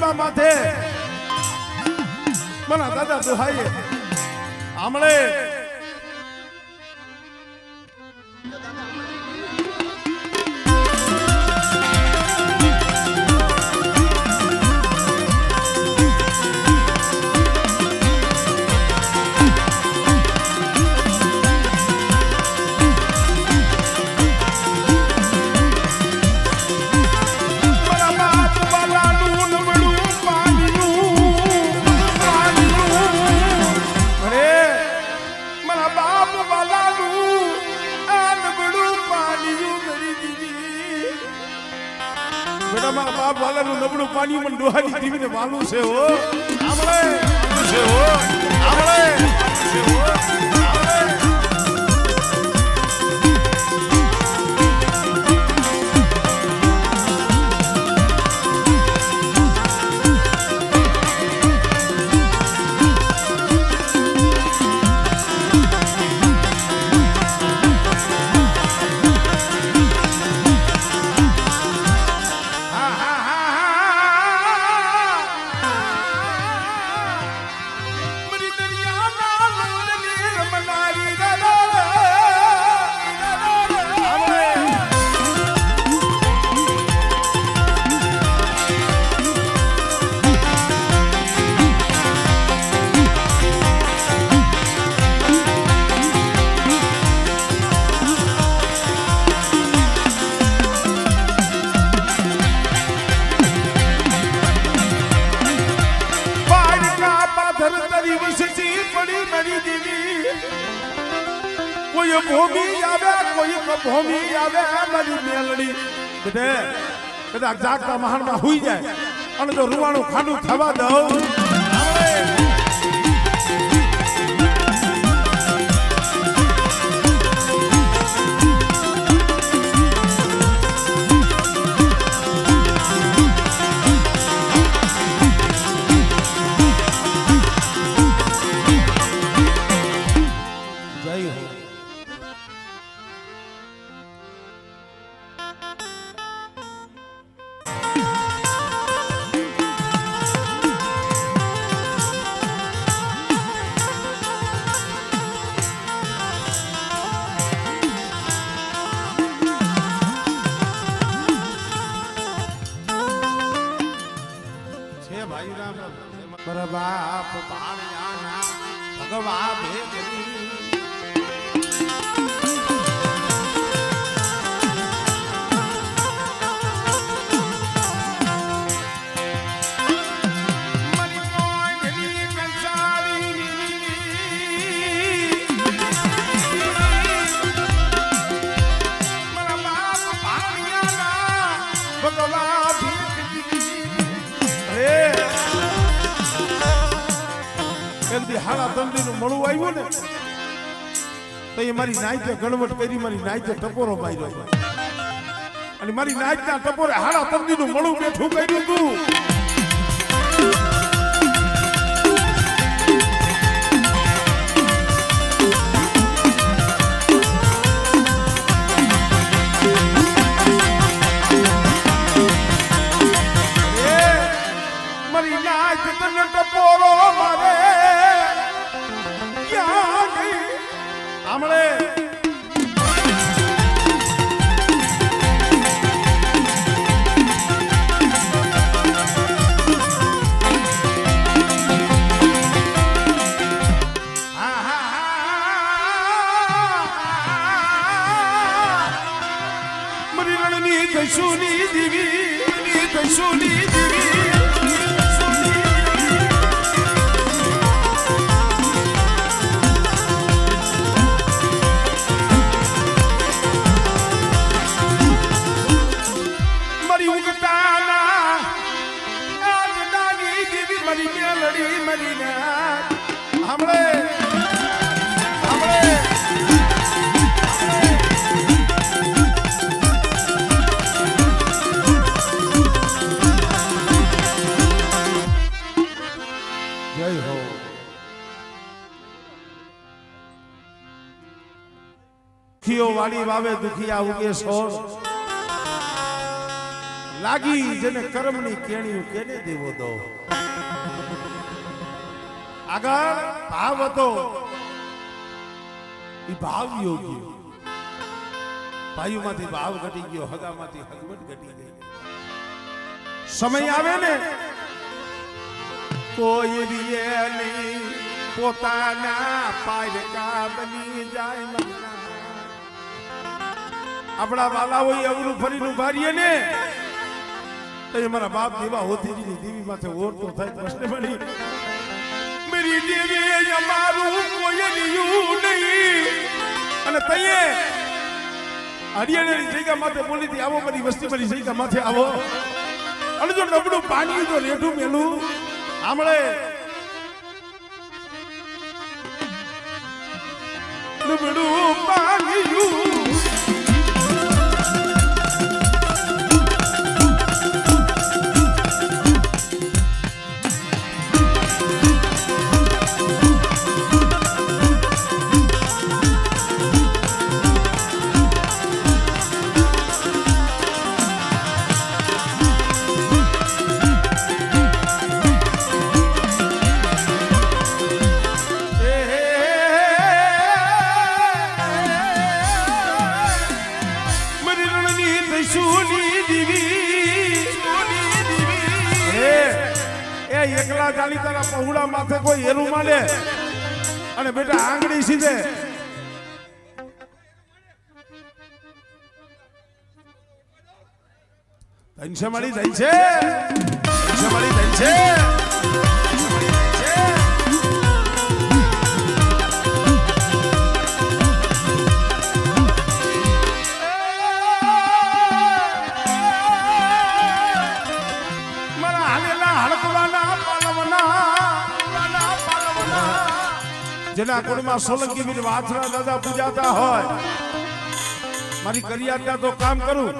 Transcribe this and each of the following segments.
પ્રતિમા માથે મના દાદા દુહાઈએ આમળે બાપ વાલાનું નબળું પાણી મને ડોહાની દીવીને વાલું છે હો આમળે છે હો આમળે છે હો કોઈ ભૂમિ આવે કોઈ ભૂમિ આવે મારી મેલડી બધે કદાચ જાગતા મહાનમાં હુઈ જાય અને જો રૂવાણું ખાંડું થવા દઉં બાપ પાણ્યાના ભગવા ભેગની હાડા તંદીનું મળવું આવ્યું ને તો એ મારી નાઈતે ગણવટ કરી મારી નાઈતે ટપોરો માર્યો અને મારી નાઈતના ટપોરે હાડા તંદીનું મળવું બેઠું કર્યું તું મારી નાઈત તને ટપોરો મારે આમળે મરી રણની દશુની દીવી દશુની દીવી વાડી વાવે દુખિયા ઉગે સોર લાગી જેને કર્મની કેણીયું કેને દેવો દો આગળ ભાવ હતો ઈ ભાવ યોગ્ય ભાઈઓમાંથી ભાવ ઘટી ગયો હગામાંથી હગવટ ઘટી ગઈ સમય આવે ને કોઈ રીએ નહીં પોતાના પારકા બની જાય મગના આપણા વાલા હોય અવરું ફરીને ઉભારીએ ને તો મારા બાપ દેવા હોતીજીની દેવી માથે ઓરતો થાય પ્રશ્ન બની मेरी देवी અમારું કોઈ રહ્યું નહીં અને તઈએ હરિયાણાની જગ્યા માથે બોલી હતી આવો મારી વસ્તી મારી જગ્યા માથે આવો અને જો નબળું પાણી તો રેઠું મેલું આમળે નબળું પાણી એકલા જાલી તારા પहुડા માથે કોઈ હેરું માલે અને બેટા આંગળી સીધે ધનશે મળી જાય છે ધનશે મળી જાય છે જેના કુળમાં સોલંકી વીર વાછરા દાદા પૂજાતા હોય મારી કરિયાતા તો કામ કરું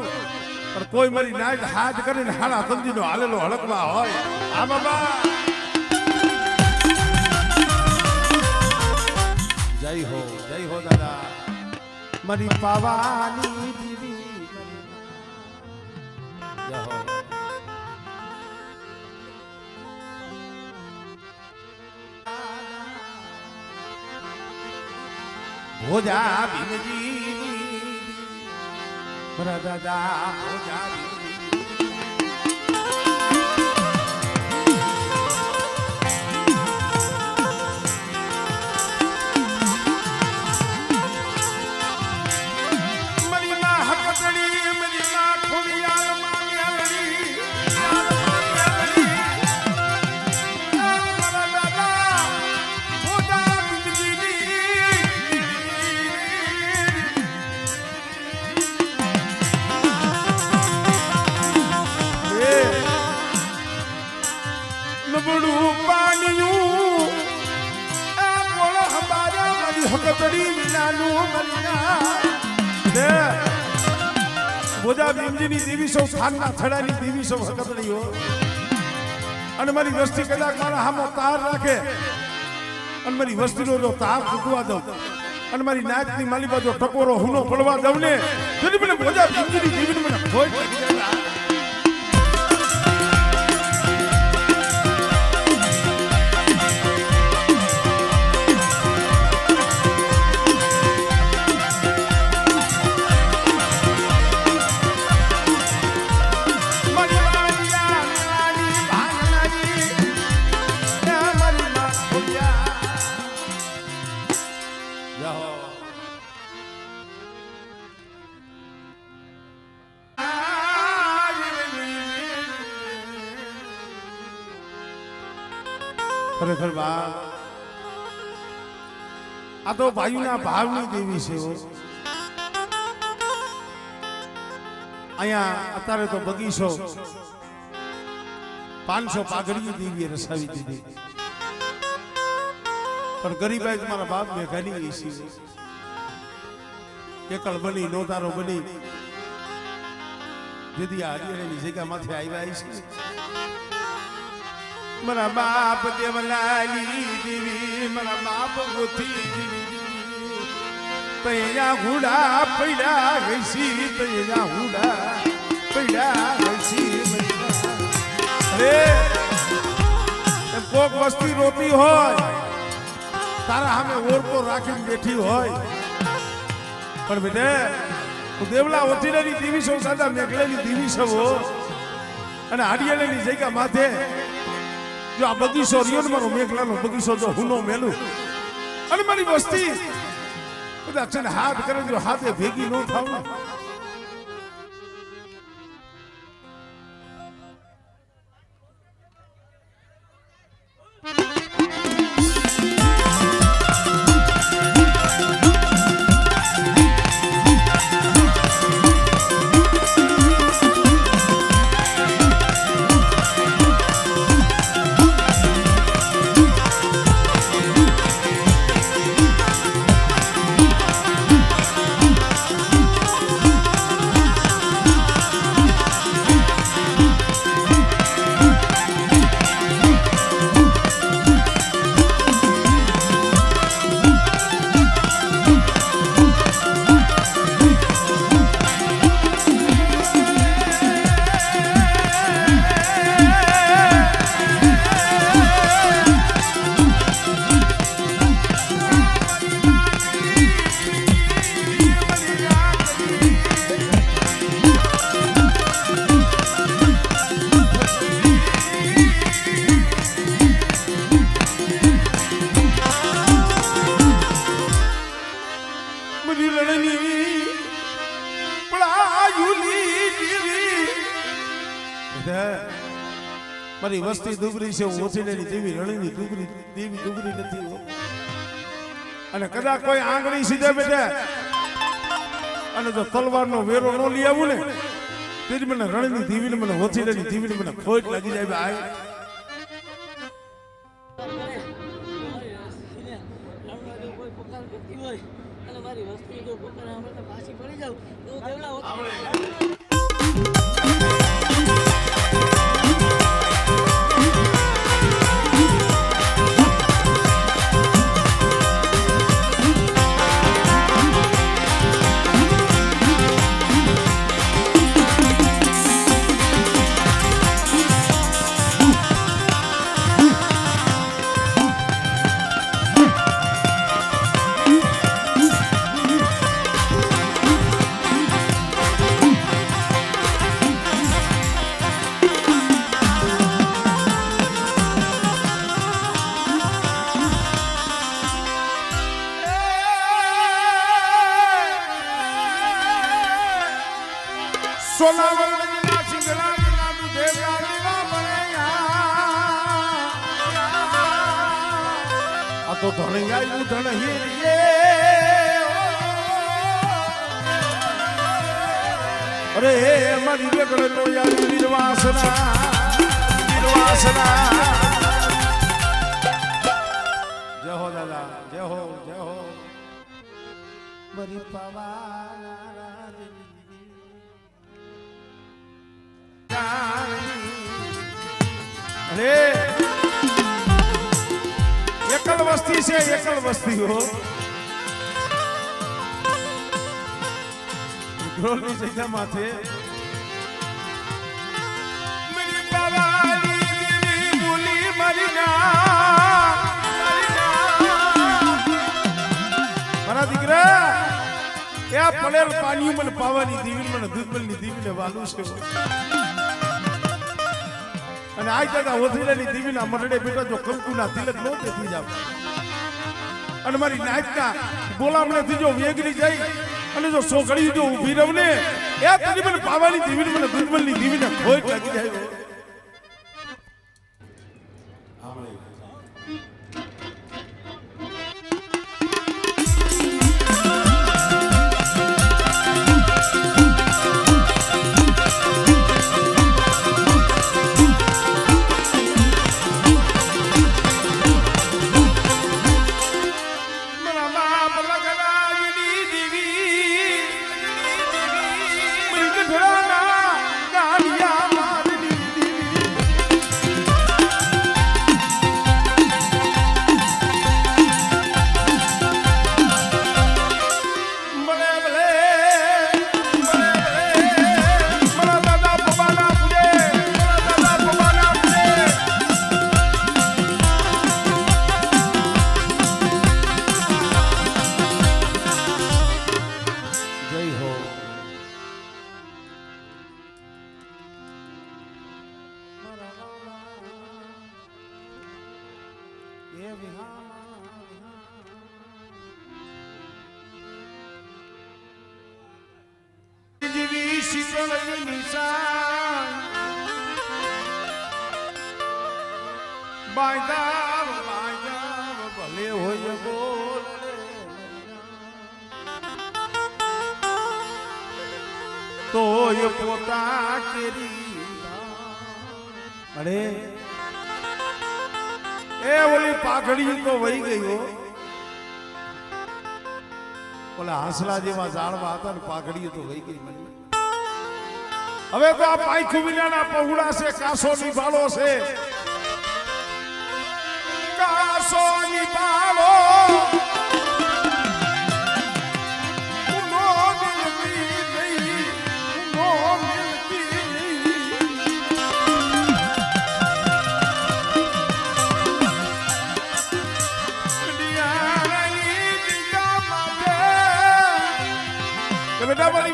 પણ કોઈ મારી નાઈટ હાથ કરીને હાડા તંદીનો હાલેલો હળકમાં હોય આ બાબા જય હો દાદા મારી પાવાની દીવી જય હો ભોજા ભીમજી મારા દાદા ભોજા મરી માં હકતડી મરી માં ખોડિયાલ માન્યાલડી મારા દાદા ભોજા ભીમજી નબળું પાણીયું આ કોળ હંબારા મારી હકતડી વિનાનું મરના દે ભોજા ભીમજીની દેવી સૌ ખાનના થડાની દેવી સૌ હકતડીઓ અને મારી વસ્તી કદાચ મારા હામો તાર રાખે અને મારી વસ્તીનો જો તાર તૂટવા દઉં અને મારી નાચની માલી બાજુ ટકોરો હુનો પડવા દઉં ને તેથી મને ભોજા ભીમજીની દેવીને મને ખોટ લાગી જાય ખરેખર બા આ તો ભાઈઓના ભાવની દેવી છે અહીંયા અત્યારે તો બગીચો 500 પાઘડી દેવીએ રસાવી દીધી પણ ગરીબાઈ મારા બાપ મેં ઘણી ગઈ છે એકલ બની નોતારો બની જેથી આ હરિયાણાની જગ્યા માથે આવ્યા છે મારા બાપ દેવલાલી દેવી મારા બાપ ગોથી તૈયા હુડા પડ્યા ગઈસી તૈયા હુડા પડ્યા ગઈસી કોક વસ્તી રોતી હોય તારા સામે ઓરતો રાખીને બેઠી હોય પણ બેટે હું દેવલા ઓઠીની દેવી સૌ સાદા મેઘલેની દેવી સૌ અને હાડિયાની જગ્યા માથે જો આ બગીચો રહ્યો ને મારો મેઘલાનો બગીચો જો હુનો મેલું અને મારી વસ્તી બધા છે ને હાથ કરે જો હાથે ભેગી ન થાવ ને મારી વસ્તી દુબરી છે ઓછીની દેવી રણીની દુબરી દેવી દુબરી નથી અને કદાચ કોઈ આંગળી સીધે બેઠે અને જો તલવારનો વેરો ન લઈ આવું ને તેથી મને રણીની દેવીને મને ઓછીની દેવીને મને ખોટ લાગી જાય ભાઈ મારી વસ્તી જો પાછી પડી જાવ તો દેવલા સોલાવર મજના સિંગલા ના દેવલા દેવા બણ્યા આ તો ધણી આવ્યું ધણી રે અરે મારી બેગડે નો યાર નિર્વાસના જય હો દાદા જય હો બરી પવાના અરે એકલ વસ્તી છે એકલ વસ્તી હો ઢોલની જગ્યા માથે મારી પાવાલી દેવી બોલી મારી મારા દીકરા એ પડેલ પાણી મને પાવાની દેવી મને દૂધમલની દેવીને વાલું છે અને આ જગા ઓથીલાની દેવીના મરડે બેટા જો કંકુના તિલક નો દેતી જાવ અને મારી નાયકના બોલામણેથી જો વેગરી જાય અને જો સોગડી જો ઊભી રહું ને એ તરી મને પાવાની દેવીને મને દુર્બલની દેવીને ખોટ લાગી જાય એ વિહામા જીવી શીતળ નિશાન બાંધા ભલે હોય બોલ તો એ પોતા કેરી અરે એ ઓલી પાઘડી તો વહી ગઈ ઓલા હાંસલા જેવા ઝાડવા હતા ને પાઘડી તો વહી ગઈ મને હવે તો આ પાયખું વિનાના પહોળા છે કાસો નિભાળો છે કાસો નિભાળો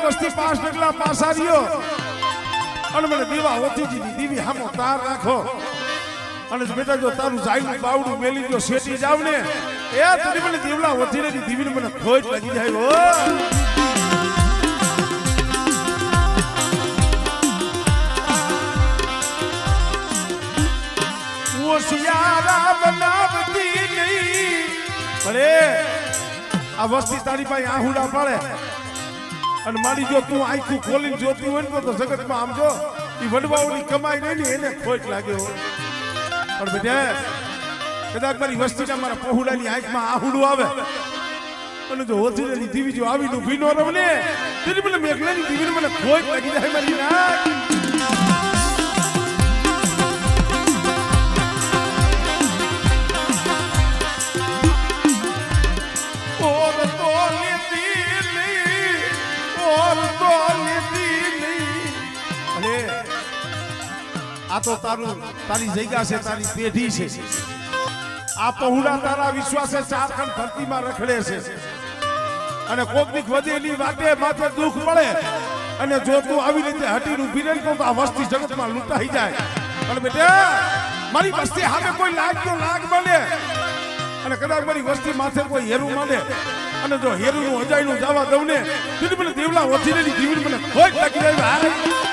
વસ્તી 5 ડગલા પાસા રહ્યો અને મને દીવા ઓથી દીધી દીવી હામો તાર રાખો અને બેટા જો તારું જાયનું બાવડું મેલી જો શેટી જાવ ને એ તને મને દીવલા ઓથી ને દીવીને મને ખોટ લાગી જાય ઓશિયારા બનાવતી નહીં અરે આ વસ્તી તારી પાસે આહુડા પડે અને મારી જો તું આંખું ખોલીને જોતી હોય ને તો જગતમાં આમ જો એ વડવાઓની કમાઈ નહીં ને એને ખોટ લાગ્યો પણ બેટા કદાચ મારી વસ્તીના મારા પહોળાની આંખમાં આહુડું આવે અને જો હોથીની દીવી જો આવીને ઊભી ન રહે ને તેની મને મેઘલાની દીવીને મને ખોટ લાગી જાય મારી ના આ તો તારી જગ્યા છે તારી પેઢી છે આ પહોળા તારા વિશ્વાસે ચારખંડ ધરતીમાં રખડે છે અને કોકની વધેલી વાતે માથે દુઃખ પડે અને જો તું આવી રીતે હટીને ઊભી રહે તો આ વસ્તી જગતમાં લૂંટાઈ જાય અને બેટા મારી વસ્તી સામે કોઈ લાગ મળે અને કદાચ મારી વસ્તી માથે કોઈ હેરું મળે અને જો હેરુનું અજાયનું જવા દઉં ને તો મને દેવલા ઓછી દીવીને મને ખોટ લાગી જાય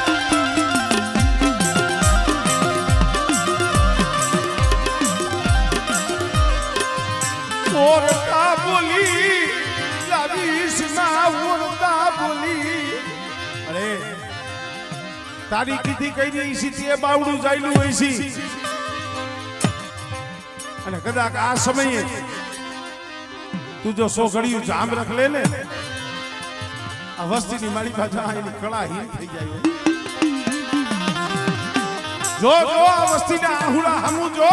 ઓરતા બોલી લાવીશ ના ઓરતા બોલી અરે તારી કીધી કઈ રહી છે તે બાવડું જાયલું હોય છે અને કદાચ આ સમયે તું જો 100 ઘડિયું જામ રખ લે ને આ વસ્તીની મારી પાસે એની કળા હીન થઈ જાય જો આ વસ્તીના આહુડા હમું જો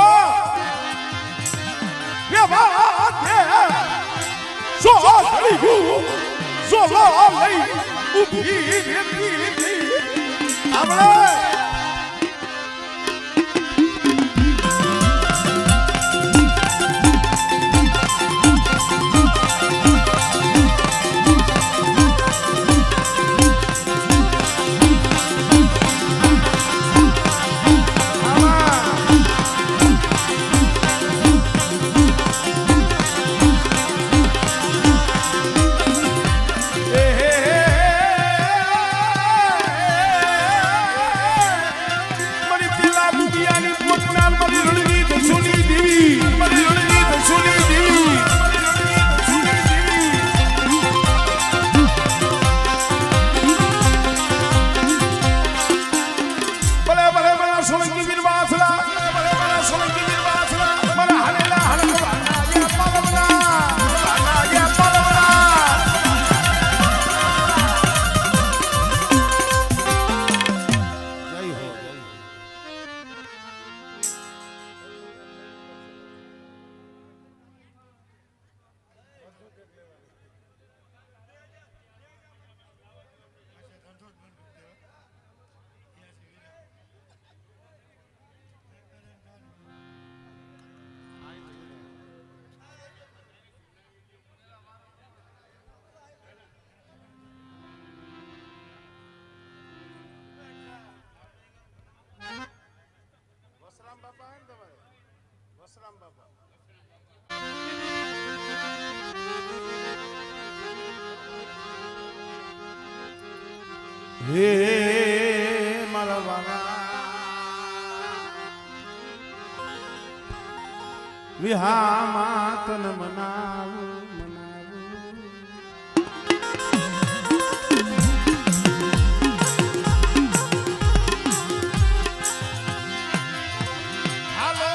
સો લઈ ઉભી આપણે વસરામ બાપા હે મારા વાલા વિહામાં તન મનાવું મનાવું હાલો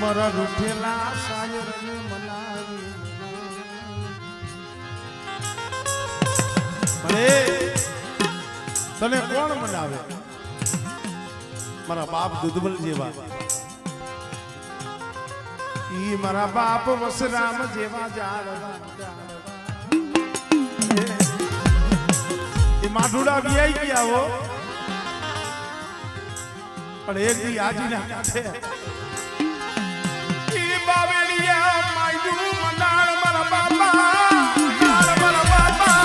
મારા રૂઠેલા શાયરને મનાવી મને તને કોણ મનાવે મારા બાપ દુધબલ જેવા ઈ મારા બાપ વસરામ જેવા જાડવા એ માઠુડા વિયાઈ ગયા હો પણ એક દી આજી ના કાઢે બાવેલિયા માયુ મનાળ મારા બાપા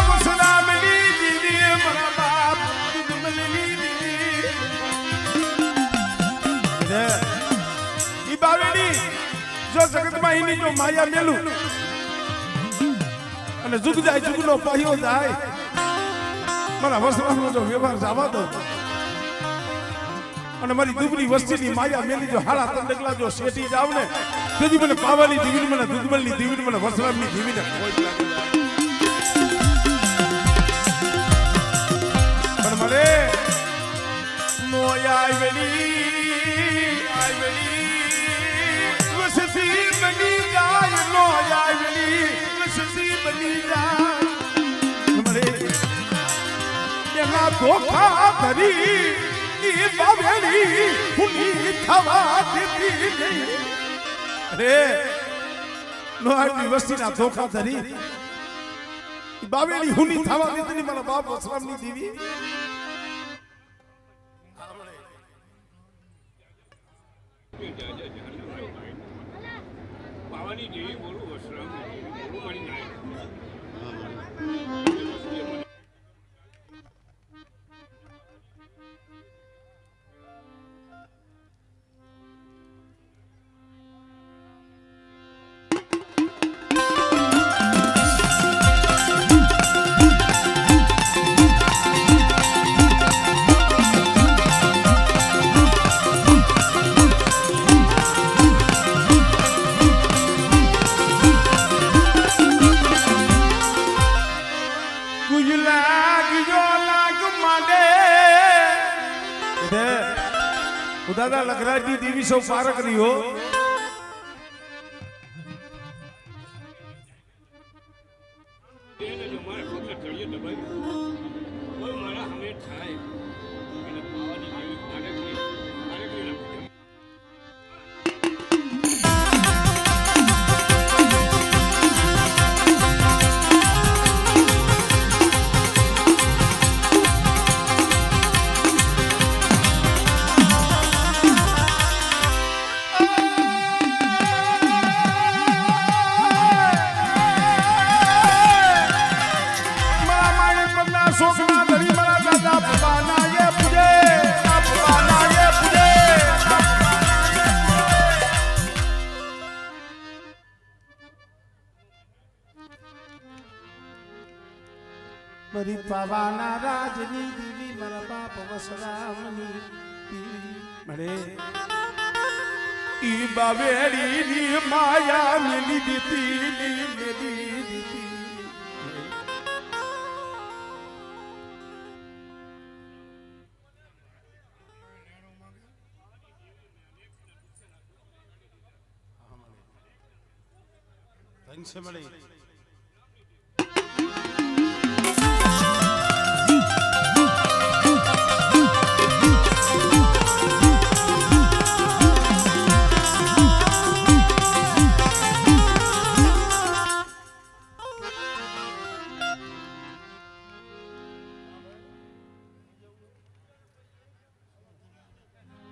વસરામની દીદી મારા બાપ દુધમલની દીદી ઈ બાવેલી જો જગતમાં એની જો માયા મેલું અને જુગ જાય જુગનો પાયો જાય મારા વસરામનો જો વ્યવહાર જવા દો અને મારી દુબળી વસ્તીની માયા મેલી જો હારા તંડકલા જો શેઠી જાવ ને તેથી મને પાવાની દીવીને મને દુધમલની દીવીને મને વસરામની દીવીને કોઈ લાગી પણ મને મોયા આવેલી વસતી બની જાય મોયા આવેલી વસતી બની જાય મને એના ધોખા ધરી બાવેલી હુની થવા દેતી નહીં અરે નો આટલી વસ્તીના ધોખા ધરી બાવેલી હુની થવા દેતી મારા બાપ વસરામની દેવી પાવાની દેવી બોલું વસરામ બોલું મારી નાય દાદા લખરાજી દેવી સૌ પારક રહ્યો એને જો મારા પગલે ચડીએ તો ભાઈ કોઈ મારા હમે થાય એને પાવાની દેવી પારકની ના સોખના ધરી મારા દાદા ભગવાના એ પૂજે ભગવાના એ પૂજે મારી પાવાના રાજની દેવી મારા બાપ વસરામની દેવી મળે ઈ બાવેડીની માયા મેલી દીતી મેલી દીતી ધન છે મળી